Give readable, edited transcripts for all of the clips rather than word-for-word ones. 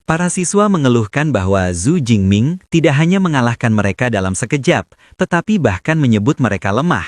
Para siswa mengeluhkan bahwa Zhu Jingming tidak hanya mengalahkan mereka dalam sekejap, tetapi bahkan menyebut mereka lemah.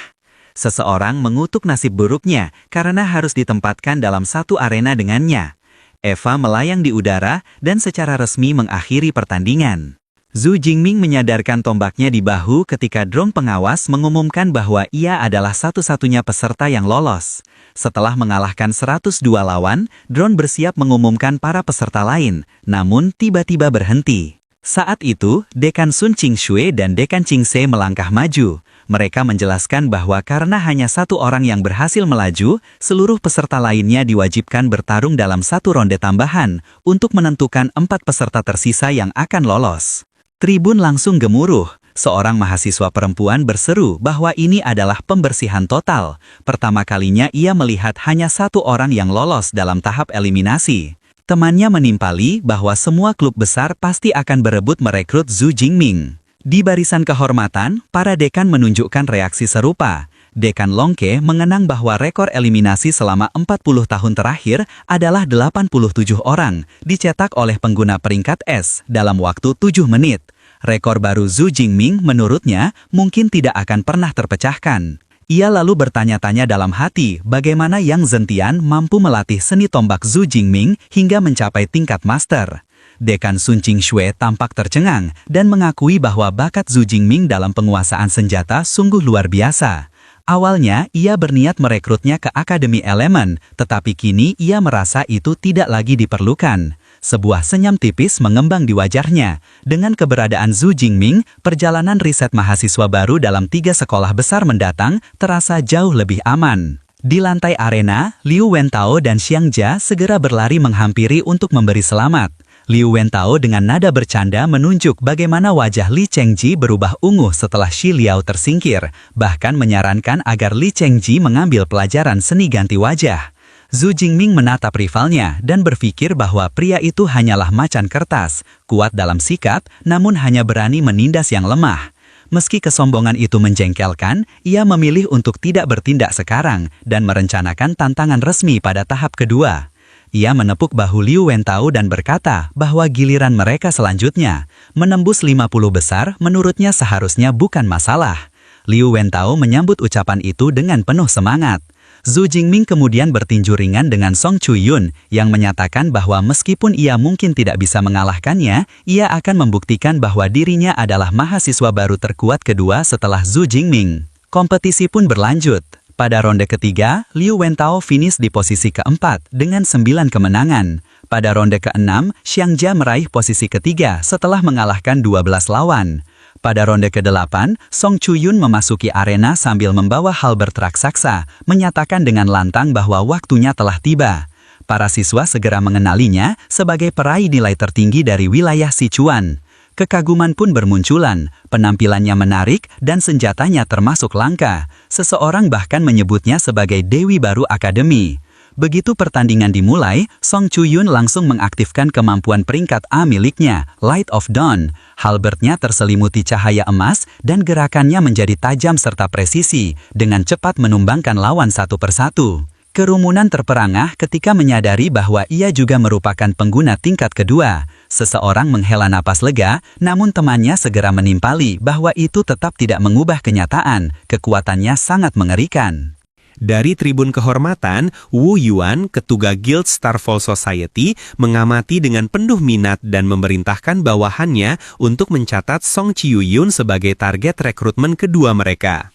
Seseorang mengutuk nasib buruknya karena harus ditempatkan dalam satu arena dengannya. Eva melayang di udara dan secara resmi mengakhiri pertandingan. Zhu Jingming menyadarkan tombaknya di bahu ketika drone pengawas mengumumkan bahwa ia adalah satu-satunya peserta yang lolos. Setelah mengalahkan 102 lawan, drone bersiap mengumumkan para peserta lain, namun tiba-tiba berhenti. Saat itu, Dekan Sun Qingshui dan Dekan Qingse melangkah maju. Mereka menjelaskan bahwa karena hanya satu orang yang berhasil melaju, seluruh peserta lainnya diwajibkan bertarung dalam satu ronde tambahan untuk menentukan 4 peserta tersisa yang akan lolos. Tribun langsung gemuruh. Seorang mahasiswa perempuan berseru bahwa ini adalah pembersihan total. Pertama kalinya ia melihat hanya satu orang yang lolos dalam tahap eliminasi. Temannya menimpali bahwa semua klub besar pasti akan berebut merekrut Zhu Jingming. Di barisan kehormatan, para dekan menunjukkan reaksi serupa. Dekan Longke mengenang bahwa rekor eliminasi selama 40 tahun terakhir adalah 87 orang, dicetak oleh pengguna peringkat S dalam waktu 7 menit. Rekor baru Zhu Jingming menurutnya mungkin tidak akan pernah terpecahkan. Ia lalu bertanya-tanya dalam hati bagaimana Yang Zhentian mampu melatih seni tombak Zhu Jingming hingga mencapai tingkat master. Dekan Sun Qingshui tampak tercengang dan mengakui bahwa bakat Zhu Jingming dalam penguasaan senjata sungguh luar biasa. Awalnya, ia berniat merekrutnya ke Akademi Elemen, tetapi kini ia merasa itu tidak lagi diperlukan. Sebuah senyum tipis mengembang di wajahnya. Dengan keberadaan Zhu Jingming, perjalanan riset mahasiswa baru dalam 3 sekolah besar mendatang terasa jauh lebih aman. Di lantai arena, Liu Wentao dan Xiang Jia segera berlari menghampiri untuk memberi selamat. Liu Wentao dengan nada bercanda menunjuk bagaimana wajah Li Chengji berubah ungu setelah Xi Liao tersingkir, bahkan menyarankan agar Li Chengji mengambil pelajaran seni ganti wajah. Zhu Jingming menatap rivalnya dan berpikir bahwa pria itu hanyalah macan kertas, kuat dalam sikap, namun hanya berani menindas yang lemah. Meski kesombongan itu menjengkelkan, ia memilih untuk tidak bertindak sekarang dan merencanakan tantangan resmi pada tahap kedua. Ia menepuk bahu Liu Wentao dan berkata bahwa giliran mereka selanjutnya. Menembus 50 besar menurutnya seharusnya bukan masalah. Liu Wentao menyambut ucapan itu dengan penuh semangat. Zhu Jingming kemudian bertinju ringan dengan Song Chuyun yang menyatakan bahwa meskipun ia mungkin tidak bisa mengalahkannya, ia akan membuktikan bahwa dirinya adalah mahasiswa baru terkuat kedua setelah Zhu Jingming. Kompetisi pun berlanjut. Pada ronde ketiga, Liu Wentao finish di posisi keempat dengan 9 kemenangan. Pada ronde keenam, Xiang Jia meraih posisi ketiga setelah mengalahkan 12 lawan. Pada ronde ke-8, Song Chuyun memasuki arena sambil membawa halberd raksasa, menyatakan dengan lantang bahwa waktunya telah tiba. Para siswa segera mengenalinya sebagai peraih nilai tertinggi dari wilayah Sichuan. Kekaguman pun bermunculan, penampilannya menarik dan senjatanya termasuk langka. Seseorang bahkan menyebutnya sebagai Dewi Baru Akademi. Begitu pertandingan dimulai, Song Chuyun langsung mengaktifkan kemampuan peringkat A miliknya, Light of Dawn. Halberdnya terselimuti cahaya emas dan gerakannya menjadi tajam serta presisi, dengan cepat menumbangkan lawan satu persatu. Kerumunan terperangah ketika menyadari bahwa ia juga merupakan pengguna tingkat kedua. Seseorang menghela napas lega, namun temannya segera menimpali bahwa itu tetap tidak mengubah kenyataan. Kekuatannya sangat mengerikan. Dari tribun kehormatan, Wu Yuan, ketua Guild Starfall Society, mengamati dengan penuh minat dan memerintahkan bawahannya untuk mencatat Song Chuyun sebagai target rekrutmen kedua mereka.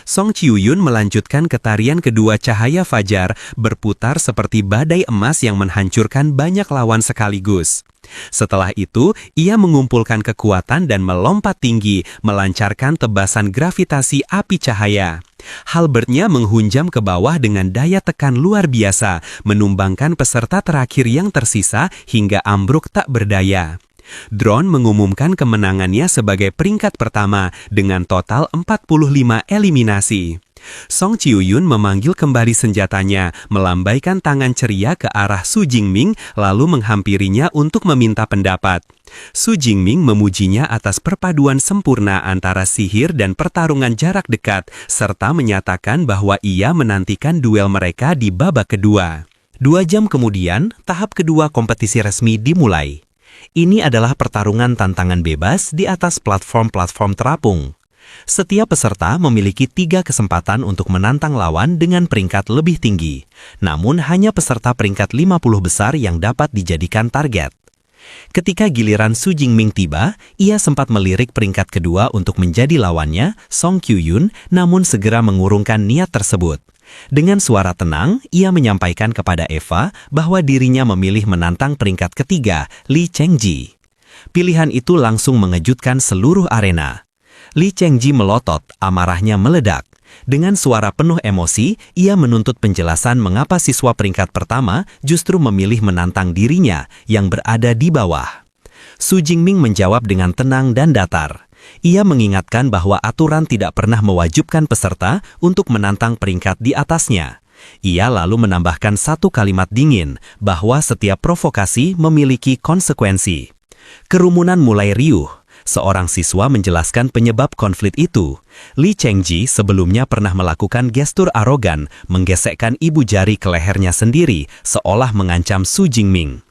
Song Chuyun melanjutkan ke tarian kedua cahaya fajar, berputar seperti badai emas yang menghancurkan banyak lawan sekaligus. Setelah itu, ia mengumpulkan kekuatan dan melompat tinggi, melancarkan tebasan gravitasi api cahaya. Halberdnya menghunjam ke bawah dengan daya tekan luar biasa, menumbangkan peserta terakhir yang tersisa hingga ambruk tak berdaya. Drone mengumumkan kemenangannya sebagai peringkat pertama dengan total 45 eliminasi. Song Chuyun memanggil kembali senjatanya, melambaikan tangan ceria ke arah Zhu Jingming, lalu menghampirinya untuk meminta pendapat. Zhu Jingming memujinya atas perpaduan sempurna antara sihir dan pertarungan jarak dekat, serta menyatakan bahwa ia menantikan duel mereka di babak kedua. 2 jam kemudian, tahap kedua kompetisi resmi dimulai. Ini adalah pertarungan tantangan bebas di atas platform-platform terapung. Setiap peserta memiliki 3 kesempatan untuk menantang lawan dengan peringkat lebih tinggi. Namun hanya peserta peringkat 50 besar yang dapat dijadikan target. Ketika giliran Su Jingming tiba, ia sempat melirik peringkat kedua untuk menjadi lawannya, Song Kyu-yun, namun segera mengurungkan niat tersebut. Dengan suara tenang, ia menyampaikan kepada Eva bahwa dirinya memilih menantang peringkat ketiga, Lee Cheng-ji. Pilihan itu langsung mengejutkan seluruh arena. Lee Cheng-ji melotot, amarahnya meledak. Dengan suara penuh emosi, ia menuntut penjelasan mengapa siswa peringkat pertama justru memilih menantang dirinya yang berada di bawah. Su Jingming menjawab dengan tenang dan datar. Ia mengingatkan bahwa aturan tidak pernah mewajibkan peserta untuk menantang peringkat di atasnya. Ia lalu menambahkan satu kalimat dingin bahwa setiap provokasi memiliki konsekuensi. Kerumunan mulai riuh. Seorang siswa menjelaskan penyebab konflik itu. Lee Cheng-ji sebelumnya pernah melakukan gestur arogan menggesekkan ibu jari ke lehernya sendiri seolah mengancam Su Jingming.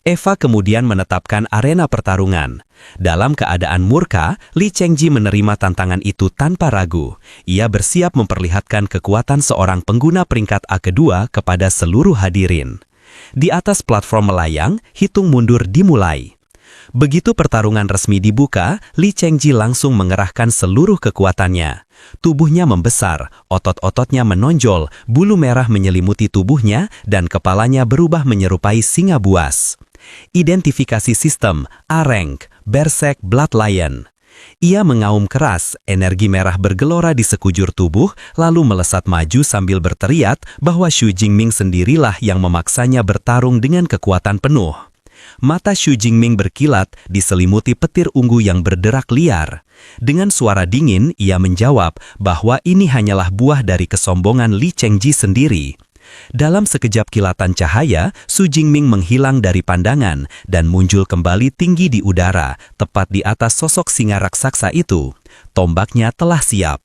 Eva kemudian menetapkan arena pertarungan. Dalam keadaan murka, Lee Cheng-ji menerima tantangan itu tanpa ragu. Ia bersiap memperlihatkan kekuatan seorang pengguna peringkat A kedua kepada seluruh hadirin. Di atas platform melayang, hitung mundur dimulai. Begitu pertarungan resmi dibuka, Lee Cheng-ji langsung mengerahkan seluruh kekuatannya. Tubuhnya membesar, otot-ototnya menonjol, bulu merah menyelimuti tubuhnya, dan kepalanya berubah menyerupai singa buas. Identifikasi sistem, A-Rank, Berserk Blood Lion. Ia mengaum keras, energi merah bergelora di sekujur tubuh, lalu melesat maju sambil berteriak bahwa Su Jingming sendirilah yang memaksanya bertarung dengan kekuatan penuh. Mata Su Jingming berkilat, diselimuti petir ungu yang berderak liar. Dengan suara dingin, ia menjawab bahwa ini hanyalah buah dari kesombongan Lee Cheng-ji sendiri. Dalam sekejap kilatan cahaya, Su Jingming menghilang dari pandangan dan muncul kembali tinggi di udara, tepat di atas sosok singa raksasa itu. Tombaknya telah siap.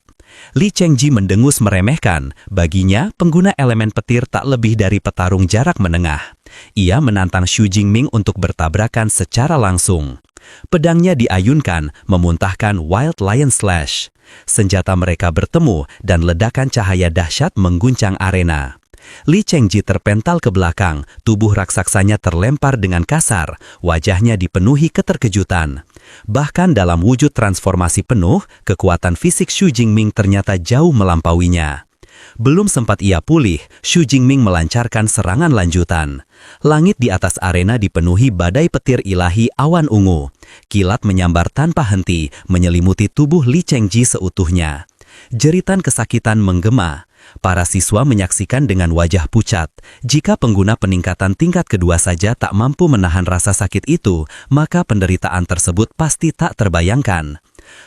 Lee Cheng-ji mendengus meremehkan, baginya pengguna elemen petir tak lebih dari petarung jarak menengah. Ia menantang Su Jingming untuk bertabrakan secara langsung. Pedangnya diayunkan, memuntahkan Wild Lion Slash. Senjata mereka bertemu dan ledakan cahaya dahsyat mengguncang arena. Lee Cheng-ji terpental ke belakang, tubuh raksasanya terlempar dengan kasar, wajahnya dipenuhi keterkejutan. Bahkan dalam wujud transformasi penuh, kekuatan fisik Su Jingming ternyata jauh melampauinya. Belum sempat ia pulih, Su Jingming melancarkan serangan lanjutan. Langit di atas arena dipenuhi badai petir ilahi awan ungu. Kilat menyambar tanpa henti, menyelimuti tubuh Lee Cheng-ji seutuhnya. Jeritan kesakitan menggema. Para siswa menyaksikan dengan wajah pucat. Jika pengguna peningkatan tingkat kedua saja tak mampu menahan rasa sakit itu, maka penderitaan tersebut pasti tak terbayangkan.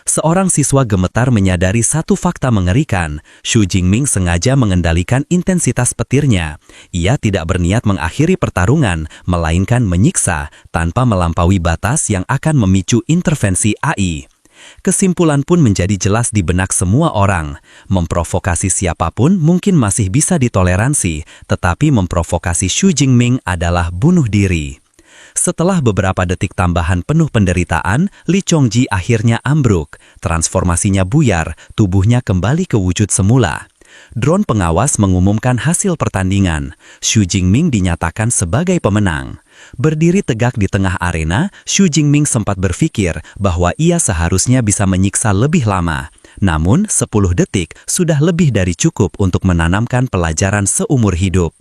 Seorang siswa gemetar menyadari satu fakta mengerikan. Su Jingming sengaja mengendalikan intensitas petirnya. Ia tidak berniat mengakhiri pertarungan, melainkan menyiksa tanpa melampaui batas yang akan memicu intervensi AI. Kesimpulan pun menjadi jelas di benak semua orang. Memprovokasi siapapun mungkin masih bisa ditoleransi, tetapi memprovokasi Su Jingming adalah bunuh diri. Setelah beberapa detik tambahan penuh penderitaan, Lee Cheng-ji akhirnya ambruk. Transformasinya buyar, tubuhnya kembali ke wujud semula. Drone pengawas mengumumkan hasil pertandingan. Su Jingming dinyatakan sebagai pemenang. Berdiri tegak di tengah arena, Su Jingming sempat berpikir bahwa ia seharusnya bisa menyiksa lebih lama. Namun, 10 detik sudah lebih dari cukup untuk menanamkan pelajaran seumur hidup.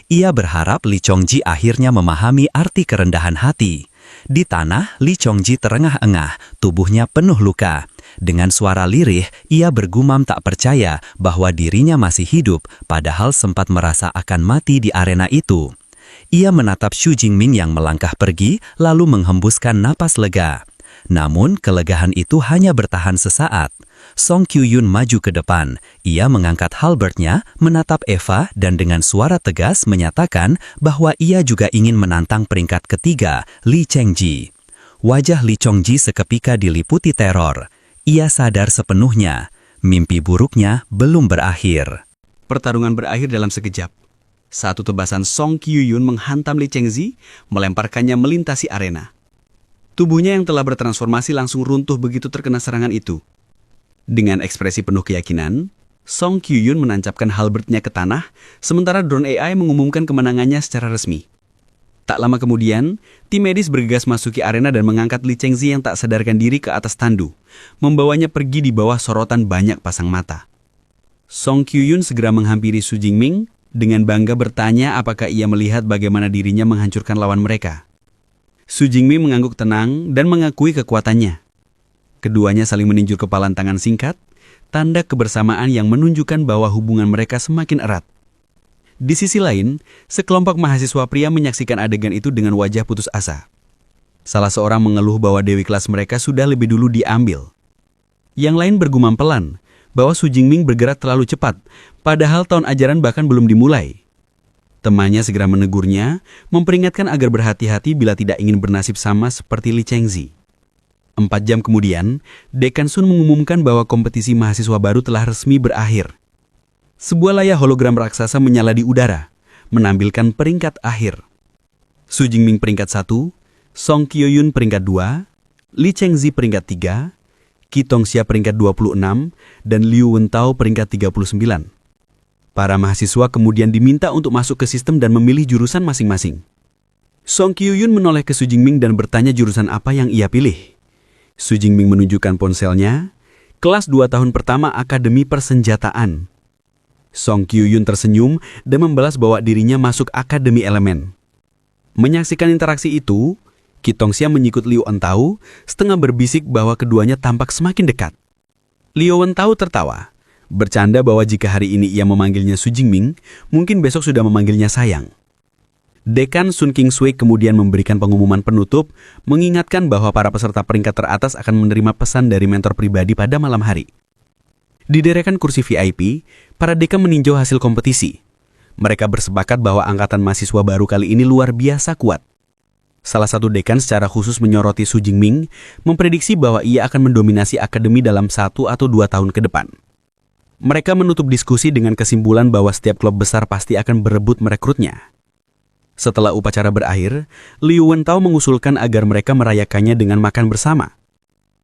Ia berharap Lee Cheng-ji akhirnya memahami arti kerendahan hati. Di tanah, Lee Cheng-ji terengah-engah, tubuhnya penuh luka. Dengan suara lirih, ia bergumam tak percaya bahwa dirinya masih hidup, padahal sempat merasa akan mati di arena itu. Ia menatap Su Jingming yang melangkah pergi, lalu menghembuskan napas lega. Namun, kelegahan itu hanya bertahan sesaat. Song Kyu-yun maju ke depan. Ia mengangkat halbertnya, menatap Eva, dan dengan suara tegas menyatakan bahwa ia juga ingin menantang peringkat ketiga, Lee Cheng-ji. Wajah Lee Cheng-ji seketika diliputi teror. Ia sadar sepenuhnya, mimpi buruknya belum berakhir. Pertarungan berakhir dalam sekejap. Satu tebasan Song Kyu-yun menghantam Lee Cheng-ji, melemparkannya melintasi arena. Tubuhnya yang telah bertransformasi langsung runtuh begitu terkena serangan itu. Dengan ekspresi penuh keyakinan, Song Kyu-yun menancapkan halbertnya ke tanah, sementara drone AI mengumumkan kemenangannya secara resmi. Tak lama kemudian, tim medis bergegas masuki arena dan mengangkat Li Chengzi yang tak sadarkan diri ke atas tandu, membawanya pergi di bawah sorotan banyak pasang mata. Song Kyu-yun segera menghampiri Su Jingming dengan bangga bertanya apakah ia melihat bagaimana dirinya menghancurkan lawan mereka. Su Jingming mengangguk tenang dan mengakui kekuatannya. Keduanya saling meninju kepalan tangan singkat, tanda kebersamaan yang menunjukkan bahwa hubungan mereka semakin erat. Di sisi lain, sekelompok mahasiswa pria menyaksikan adegan itu dengan wajah putus asa. Salah seorang mengeluh bahwa dewi kelas mereka sudah lebih dulu diambil. Yang lain bergumam pelan bahwa Su Jingming bergerak terlalu cepat, padahal tahun ajaran bahkan belum dimulai. Temannya segera menegurnya, memperingatkan agar berhati-hati bila tidak ingin bernasib sama seperti Li Chengzi. 4 jam kemudian, Dekan Sun mengumumkan bahwa kompetisi mahasiswa baru telah resmi berakhir. Sebuah layar hologram raksasa menyala di udara, menampilkan peringkat akhir. Su Jingming peringkat 1, Song Kyu-yun peringkat 2, Li Chengzi peringkat 3, Qi Tongxia peringkat 26, dan Liu Wentao peringkat 39. Para mahasiswa kemudian diminta untuk masuk ke sistem dan memilih jurusan masing-masing. Song Kyu-yun menoleh ke Su Jingming dan bertanya jurusan apa yang ia pilih. Su Jingming menunjukkan ponselnya, kelas 2 tahun pertama Akademi Persenjataan. Song Kyu-yun tersenyum dan membalas bahwa dirinya masuk Akademi Elemen. Menyaksikan interaksi itu, Qi Tongxia menyikut Liu Wentao, setengah berbisik bahwa keduanya tampak semakin dekat. Liu Wentao tertawa, bercanda bahwa jika hari ini ia memanggilnya Su Jingming, mungkin besok sudah memanggilnya sayang. Dekan Sun Kingsui kemudian memberikan pengumuman penutup, mengingatkan bahwa para peserta peringkat teratas akan menerima pesan dari mentor pribadi pada malam hari. Di derekan kursi VIP, para dekan meninjau hasil kompetisi. Mereka bersepakat bahwa angkatan mahasiswa baru kali ini luar biasa kuat. Salah satu dekan secara khusus menyoroti Su Jingming, memprediksi bahwa ia akan mendominasi akademi dalam 1 atau 2 tahun ke depan. Mereka menutup diskusi dengan kesimpulan bahwa setiap klub besar pasti akan berebut merekrutnya. Setelah upacara berakhir, Liu Wentao mengusulkan agar mereka merayakannya dengan makan bersama.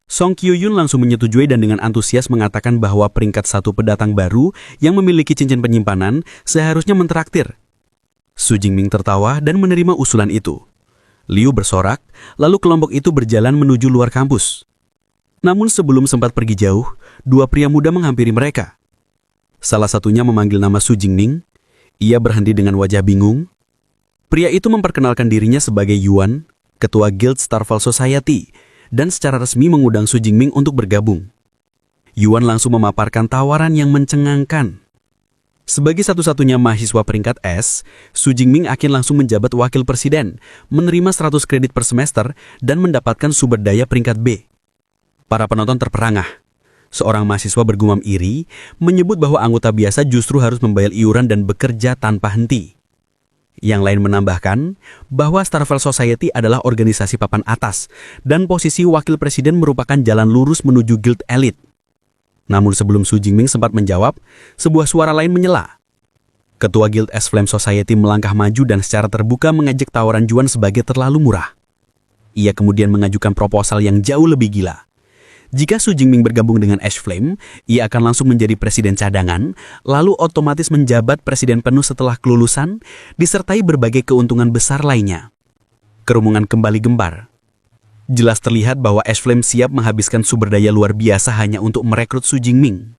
Song Kyu-yun langsung menyetujui dan dengan antusias mengatakan bahwa peringkat 1 pendatang baru yang memiliki cincin penyimpanan seharusnya mentraktir. Su Jingming tertawa dan menerima usulan itu. Liu bersorak, lalu kelompok itu berjalan menuju luar kampus. Namun sebelum sempat pergi jauh, 2 pria muda menghampiri mereka. Salah satunya memanggil nama Su Jingming. Ia berhenti dengan wajah bingung. Pria itu memperkenalkan dirinya sebagai Yuan, ketua Guild Starfall Society, dan secara resmi mengundang Su Jingming untuk bergabung. Yuan langsung memaparkan tawaran yang mencengangkan. Sebagai satu-satunya mahasiswa peringkat S, Su Jingming akan langsung menjabat wakil presiden, menerima 100 kredit per semester, dan mendapatkan sumber daya peringkat B. Para penonton terperangah. Seorang mahasiswa bergumam iri, menyebut bahwa anggota biasa justru harus membayar iuran dan bekerja tanpa henti. Yang lain menambahkan bahwa Starfall Society adalah organisasi papan atas dan posisi wakil presiden merupakan jalan lurus menuju guild elite. Namun sebelum Su Jingming sempat menjawab, sebuah suara lain menyela. Ketua Guild S-Flame Society melangkah maju dan secara terbuka mengejek tawaran Yuan sebagai terlalu murah. Ia kemudian mengajukan proposal yang jauh lebih gila. Jika Su Jingming bergabung dengan Ash Flame, ia akan langsung menjadi presiden cadangan, lalu otomatis menjabat presiden penuh setelah kelulusan, disertai berbagai keuntungan besar lainnya. Kerumunan kembali gembar. Jelas terlihat bahwa Ash Flame siap menghabiskan sumber daya luar biasa hanya untuk merekrut Su Jingming.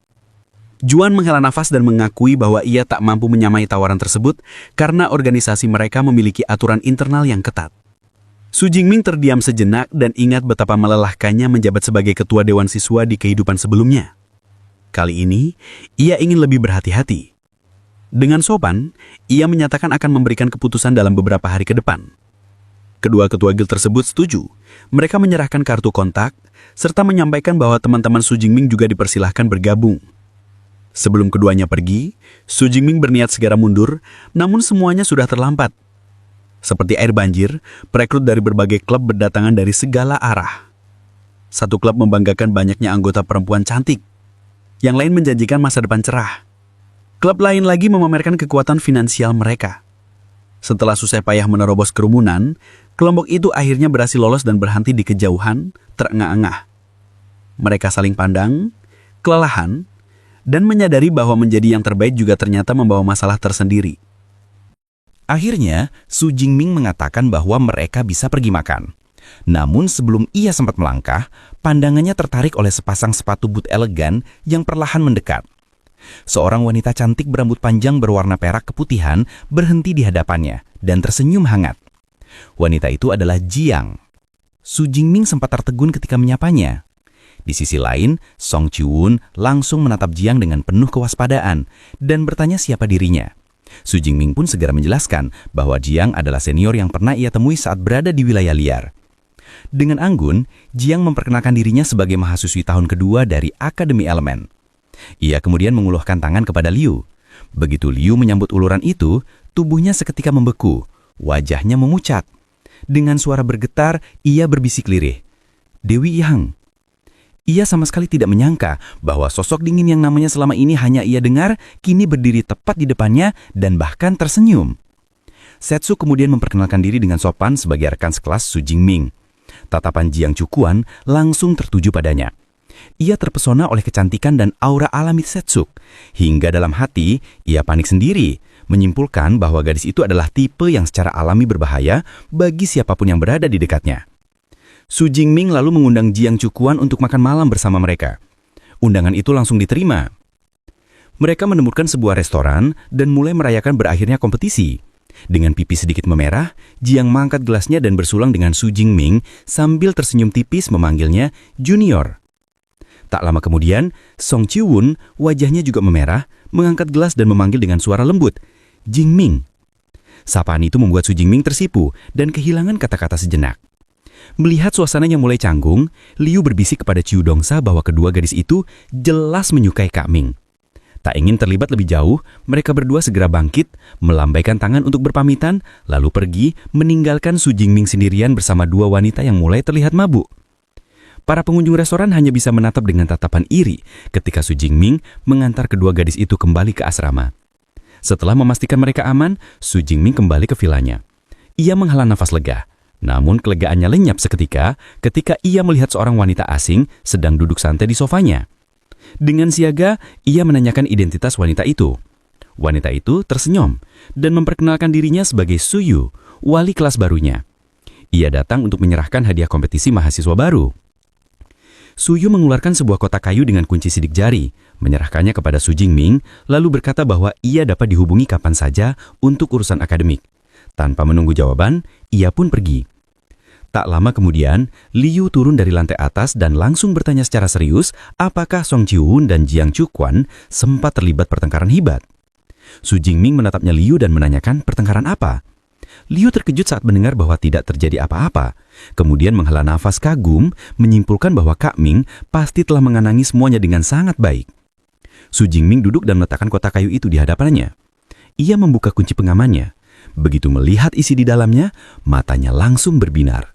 Yuan menghela nafas dan mengakui bahwa ia tak mampu menyamai tawaran tersebut karena organisasi mereka memiliki aturan internal yang ketat. Su Jingming terdiam sejenak dan ingat betapa melelahkannya menjabat sebagai ketua dewan siswa di kehidupan sebelumnya. Kali ini, ia ingin lebih berhati-hati. Dengan sopan, ia menyatakan akan memberikan keputusan dalam beberapa hari ke depan. Kedua ketua guild tersebut setuju. Mereka menyerahkan kartu kontak, serta menyampaikan bahwa teman-teman Su Jingming juga dipersilahkan bergabung. Sebelum keduanya pergi, Su Jingming berniat segera mundur, namun semuanya sudah terlambat. Seperti air banjir, perekrut dari berbagai klub berdatangan dari segala arah. Satu klub membanggakan banyaknya anggota perempuan cantik. Yang lain menjanjikan masa depan cerah. Klub lain lagi memamerkan kekuatan finansial mereka. Setelah susah payah menerobos kerumunan, Kelompok itu akhirnya berhasil lolos dan berhenti di kejauhan, terengah-engah. Mereka saling pandang, kelelahan, dan menyadari bahwa menjadi yang terbaik juga ternyata membawa masalah tersendiri. Akhirnya, Su Jingming mengatakan bahwa mereka bisa pergi makan. Namun sebelum ia sempat melangkah, pandangannya tertarik oleh sepasang sepatu boot elegan yang perlahan mendekat. Seorang wanita cantik berambut panjang berwarna perak keputihan berhenti di hadapannya dan tersenyum hangat. Wanita itu adalah Jiang. Su Jingming sempat tertegun ketika menyapanya. Di sisi lain, Song Chiu-won langsung menatap Jiang dengan penuh kewaspadaan dan bertanya siapa dirinya. Su Jingming pun segera menjelaskan bahwa Jiang adalah senior yang pernah ia temui saat berada di wilayah liar. Dengan anggun, Jiang memperkenalkan dirinya sebagai mahasiswi tahun kedua dari Akademi Elemen. Ia kemudian mengulurkan tangan kepada Liu. Begitu Liu menyambut uluran itu, tubuhnya seketika membeku, wajahnya memucat. Dengan suara bergetar, ia berbisik lirih, "Dewi Yang." Ia sama sekali tidak menyangka bahwa sosok dingin yang namanya selama ini hanya ia dengar, kini berdiri tepat di depannya dan bahkan tersenyum. Setsu kemudian memperkenalkan diri dengan sopan sebagai rekan sekelas Su Jingming. Tatapan Jiang Cukuan langsung tertuju padanya. Ia terpesona oleh kecantikan dan aura alami Setsu. Hingga dalam hati, ia panik sendiri, menyimpulkan bahwa gadis itu adalah tipe yang secara alami berbahaya bagi siapapun yang berada di dekatnya. Su Jingming lalu mengundang Jiang Cukuan untuk makan malam bersama mereka. Undangan itu langsung diterima. Mereka menemukan sebuah restoran dan mulai merayakan berakhirnya kompetisi. Dengan pipi sedikit memerah, Jiang mengangkat gelasnya dan bersulang dengan Su Jingming sambil tersenyum tipis memanggilnya Junior. Tak lama kemudian, Song Chiu-won wajahnya juga memerah, mengangkat gelas dan memanggil dengan suara lembut, Jingming. Sapaan itu membuat Su Jingming tersipu dan kehilangan kata-kata sejenak. Melihat suasananya mulai canggung, Liu berbisik kepada Chiu Dongsa bahwa kedua gadis itu jelas menyukai Kak Ming. Tak ingin terlibat lebih jauh, mereka berdua segera bangkit, melambaikan tangan untuk berpamitan, lalu pergi meninggalkan Su Jingming sendirian bersama dua wanita yang mulai terlihat mabuk. Para pengunjung restoran hanya bisa menatap dengan tatapan iri ketika Su Jingming mengantar kedua gadis itu kembali ke asrama. Setelah memastikan mereka aman, Su Jingming kembali ke vilanya. Ia menghela nafas lega. Namun kelegaannya lenyap seketika ketika ia melihat seorang wanita asing sedang duduk santai di sofanya. Dengan siaga, ia menanyakan identitas wanita itu. Wanita itu tersenyum dan memperkenalkan dirinya sebagai Su Yu, wali kelas barunya. Ia datang untuk menyerahkan hadiah kompetisi mahasiswa baru. Su Yu mengeluarkan sebuah kotak kayu dengan kunci sidik jari, menyerahkannya kepada Su Jingming, lalu berkata bahwa ia dapat dihubungi kapan saja untuk urusan akademik. Tanpa menunggu jawaban, ia pun pergi. Tak lama kemudian, Liu turun dari lantai atas dan langsung bertanya secara serius apakah Song Chiu-won dan Jiang Cukuan sempat terlibat pertengkaran hebat. Su Jingming menatapnya Liu dan menanyakan pertengkaran apa. Liu terkejut saat mendengar bahwa tidak terjadi apa-apa. Kemudian menghela nafas kagum, menyimpulkan bahwa Kak Ming pasti telah mengenangi semuanya dengan sangat baik. Su Jingming duduk dan meletakkan kotak kayu itu di hadapannya. Ia membuka kunci pengamannya. Begitu melihat isi di dalamnya, matanya langsung berbinar.